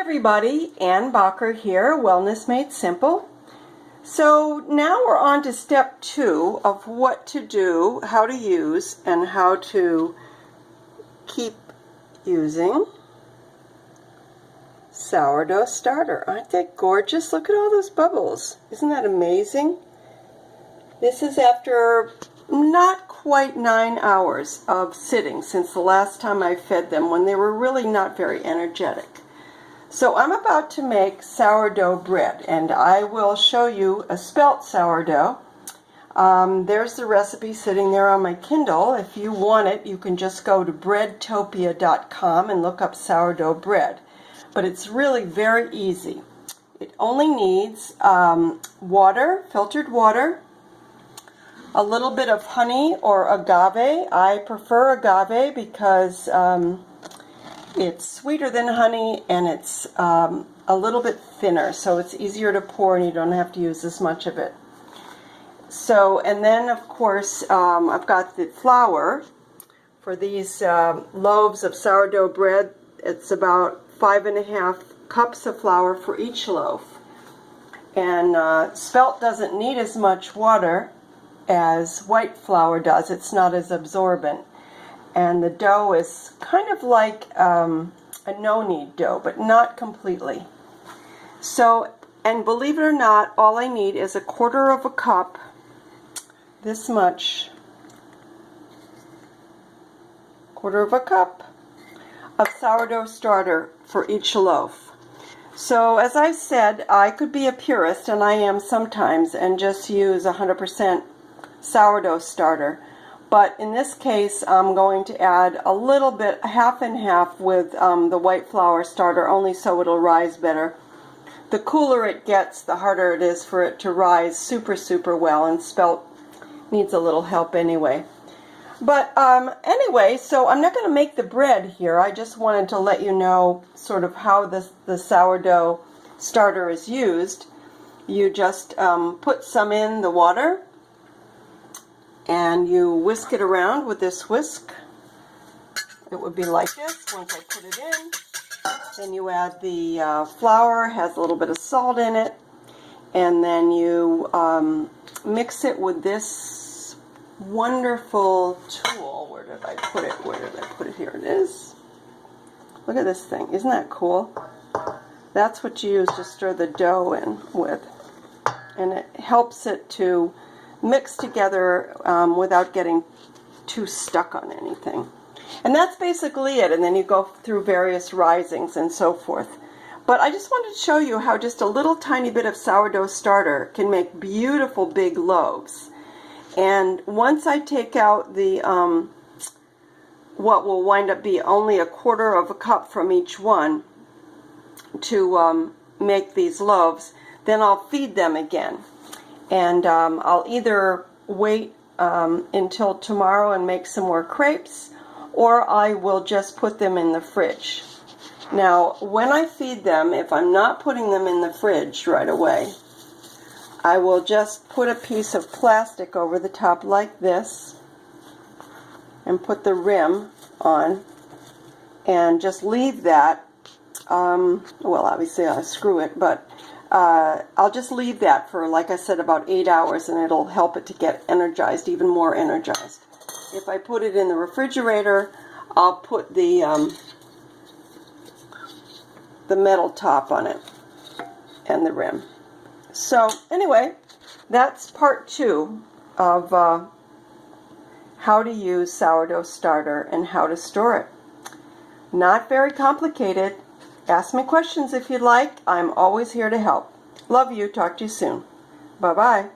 everybody, Ann Bacher here, Wellness Made Simple. So now we're on to step 2 of what to do, how to use, and how to keep using sourdough starter. Aren't they gorgeous? Look at all those bubbles. Isn't that amazing? This is after not quite 9 hours of sitting since the last time I fed them, when they were really not very energetic. So I'm about to make sourdough bread, and I will show you a spelt sourdough. There's the recipe sitting there on my Kindle. If you want it, you can just go to breadtopia.com and look up sourdough bread. But it's really very easy. It only needs water, filtered water, a little bit of honey or agave. I prefer agave because it's sweeter than honey, and it's a little bit thinner, so it's easier to pour and you don't have to use as much of it. So, and then of course I've got the flour for these loaves of sourdough bread. It's about 5½ cups of flour for each loaf. And spelt doesn't need as much water as white flour does. It's not as absorbent. And the dough is kind of like a no-knead dough, but not completely. So, and believe it or not, all I need is 1/4 cup, this much, 1/4 cup of sourdough starter for each loaf. So, as I said, I could be a purist, and I am sometimes, and just use 100% sourdough starter. But in this case, I'm going to add a little bit, half and half, with the white flour starter, only so it'll rise better. The cooler it gets, the harder it is for it to rise super well, and spelt needs a little help anyway. But anyway, so I'm not going to make the bread here. I just wanted to let you know sort of how the sourdough starter is used. You just put some in the water, and you whisk it around with this whisk. It would be like this once I put it in. Then you add the flour, has a little bit of salt in it, and then you mix it with this wonderful tool. Where did I put it? Where did I put it? Here it is. Look at this thing. Isn't that cool? That's what you use to stir the dough in with. And it helps it to mix together without getting too stuck on anything. And that's basically it. And then you go through various risings and so forth. But I just wanted to show you how just a little tiny bit of sourdough starter can make beautiful big loaves. And once I take out the what will wind up be only 1/4 cup from each one to make these loaves, then I'll feed them again. And I'll either wait until tomorrow and make some more crepes, or I will just put them in the fridge. Now, when I feed them, if I'm not putting them in the fridge right away, I will just put a piece of plastic over the top like this and put the rim on and just leave that. Well, obviously I'll screw it, but I'll just leave that for, like I said, about 8 hours, and it'll help it to get energized, even more energized. If I put it in the refrigerator, I'll put the metal top on it and the rim. So anyway, that's part 2 of how to use sourdough starter and how to store it. Not very complicated. Ask me questions if you'd like. I'm always here to help. Love you. Talk to you soon. Bye-bye.